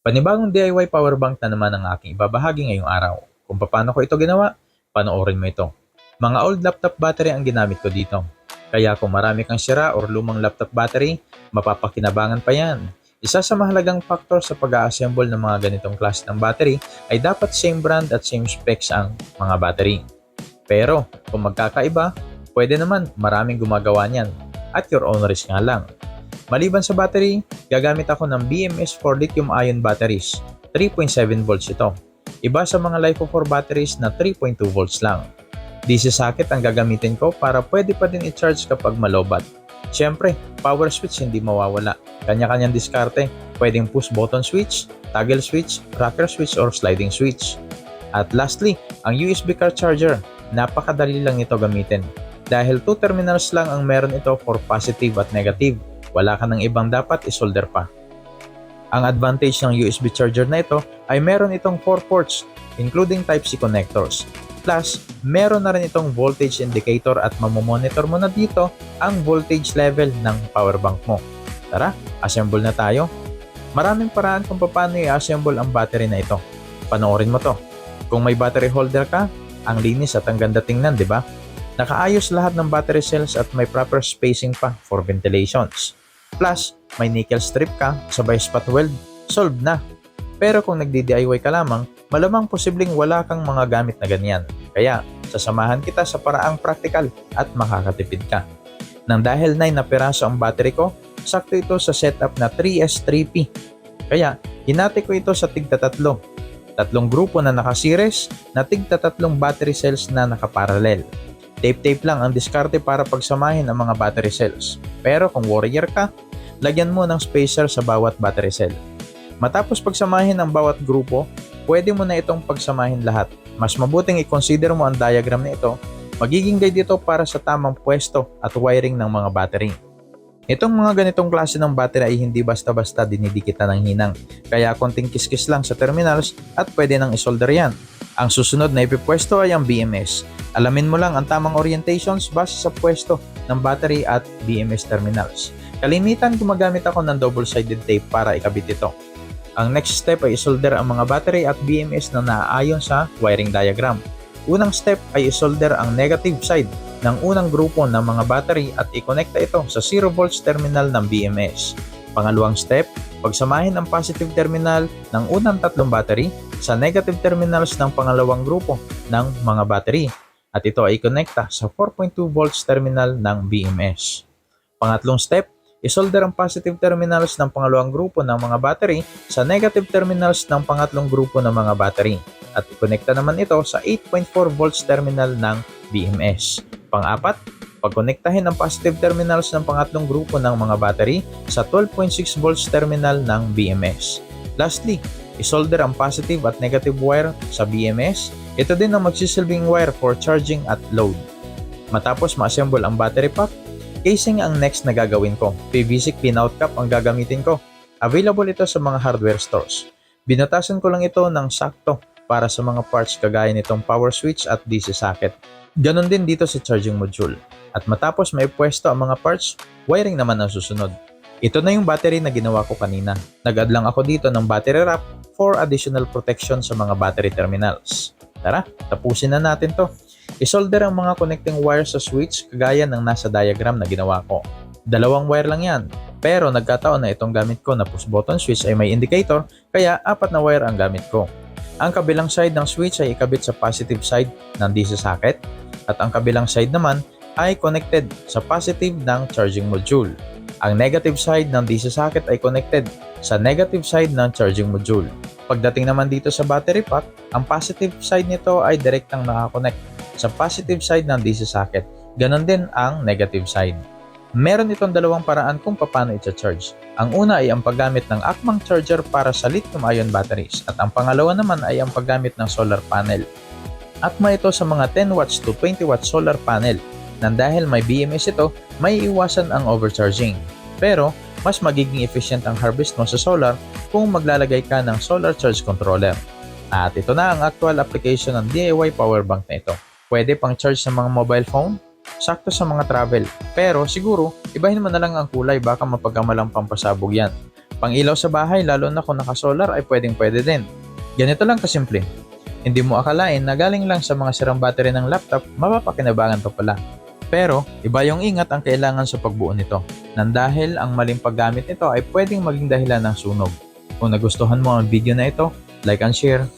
Panibagong DIY power bank na naman ang aking ibabahagi ngayong araw. Kung paano ko ito ginawa, panoorin mo ito. Mga old laptop battery ang ginamit ko dito. Kaya kung marami kang sira or lumang laptop battery, mapapakinabangan pa yan. Isa sa mahalagang factor sa pag-a-assemble ng mga ganitong klase ng battery ay dapat same brand at same specs ang mga battery. Pero kung magkakaiba, pwede naman maraming gumagawa niyan at your own risk nga lang. Maliban sa battery, gagamit ako ng BMS for lithium-ion batteries. 3.7 volts ito. Iba sa mga LiFePO4 batteries na 3.2 volts lang. DC socket ang gagamitin ko para pwede pa din i-charge kapag malobat. Siyempre, power switch hindi mawawala. Kanya-kanyang diskarte. Pwedeng push button switch, toggle switch, rocker switch, or sliding switch. At lastly, ang USB car charger. Napakadali lang ito gamitin. Dahil 2 terminals lang ang meron ito for positive at negative. Wala ka ng ibang dapat isolder pa. Ang advantage ng USB charger na ito ay meron itong 4 ports, including Type-C connectors. Plus, meron na rin itong voltage indicator at mamomonitor mo na dito ang voltage level ng power bank mo. Tara, assemble na tayo. Maraming paraan kung paano i-assemble ang battery na ito. Panoorin mo to. Kung may battery holder ka, ang linis at ang ganda tingnan, di ba? Nakaayos lahat ng battery cells at may proper spacing pa for ventilations. Plus, may nickel strip ka, sabay spot weld, solved na. Pero kung nagdi-DIY ka lamang, malamang posibleng wala kang mga gamit na ganyan. Kaya, sasamahan kita sa paraang praktikal at makakatipid ka. Nang dahil 9 na piraso ang battery ko, sakto ito sa setup na 3S3P. Kaya, hinati ko ito sa tigta-tatlo. Tatlong grupo na naka-series na tigta-tatlong battery cells na nakaparallel. Tape-tape lang ang diskarte para pagsamahin ang mga battery cells. Pero kung warrior ka, lagyan mo ng spacer sa bawat battery cell. Matapos pagsamahin ang bawat grupo, pwede mo na itong pagsamahin lahat. Mas mabuting i-consider mo ang diagram na ito, magiging guide ito para sa tamang pwesto at wiring ng mga battery. Itong mga ganitong klase ng battery ay hindi basta-basta dinidikitan ng hinang, kaya konting kiskis lang sa terminals at pwede nang isolder yan. Ang susunod na ipipwesto ay ang BMS. Alamin mo lang ang tamang orientations base sa pwesto ng battery at BMS terminals. Kalimitan gumagamit ako ng double-sided tape para ikabit ito. Ang next step ay isolder ang mga battery at BMS na naaayon sa wiring diagram. Unang step ay isolder ang negative side ng unang grupo ng mga battery at i-connecta ito sa 0 volts terminal ng BMS. Pangalawang step, pagsamahin ang positive terminal ng unang tatlong battery sa negative terminals ng pangalawang grupo ng mga battery at ito ay i-connecta sa 4.2 volts terminal ng BMS. Pangatlong step, isolder ang positive terminals ng pangalawang grupo ng mga battery sa negative terminals ng pangatlong grupo ng mga battery at i-connecta naman ito sa 8.4 volts terminal ng BMS. Pang-apat, pagkonektahin ang positive terminals ng pangatlong grupo ng mga battery sa 12.6 volts terminal ng BMS. Lastly, isolder ang positive at negative wire sa BMS. Ito din ang magsisilbing wire for charging at load. Matapos ma-assemble ang battery pack, casing ang next na gagawin ko. PVC pinout cap ang gagamitin ko. Available ito sa mga hardware stores. Binutasan ko lang ito ng sakto para sa mga parts kagaya nitong power switch at DC socket. Ganon din dito sa charging module. At matapos may pwesto ang mga parts, wiring naman ang susunod. Ito na yung battery na ginawa ko kanina. Nag-add lang ako dito ng battery wrap for additional protection sa mga battery terminals. Tara, tapusin na natin to. Isolder ang mga connecting wires sa switch kagaya ng nasa diagram na ginawa ko. Dalawang wire lang yan. Pero nagkataon na itong gamit ko na push button switch ay may indicator, kaya 4 na wire ang gamit ko. Ang kabilang side ng switch ay ikabit sa positive side ng DC socket at ang kabilang side naman ay connected sa positive ng charging module. Ang negative side ng DC socket ay connected sa negative side ng charging module. Pagdating naman dito sa battery pack, ang positive side nito ay direktang nakakonect sa positive side ng DC socket. Ganon din ang negative side. Meron itong dalawang paraan kung paano i-charge. Ang una ay ang paggamit ng akmang charger para sa lithium-ion batteries at ang pangalawa naman ay ang paggamit ng solar panel. Akma ito sa mga 10 watts to 20 watts solar panel nang dahil may BMS ito, may iwasan ang overcharging. Pero, mas magiging efficient ang harvest mo sa solar kung maglalagay ka ng solar charge controller. At ito na ang actual application ng DIY power bank na ito. Pwede pang charge sa mga mobile phone, sakto sa mga travel. Pero siguro, ibahin mo na lang ang kulay, baka mapagkamalang pampasabog yan. Pang ilaw sa bahay, lalo na kung naka-solar, ay pwede din. Ganito lang kasimple. Hindi mo akalain na galing lang sa mga sirang battery ng laptop, mapapakinabangan to pala. Pero, iba yung ingat ang kailangan sa pagbuo nito. Nang dahil ang maling paggamit nito ay pwedeng maging dahilan ng sunog. Kung nagustuhan mo ang video na ito, like and share,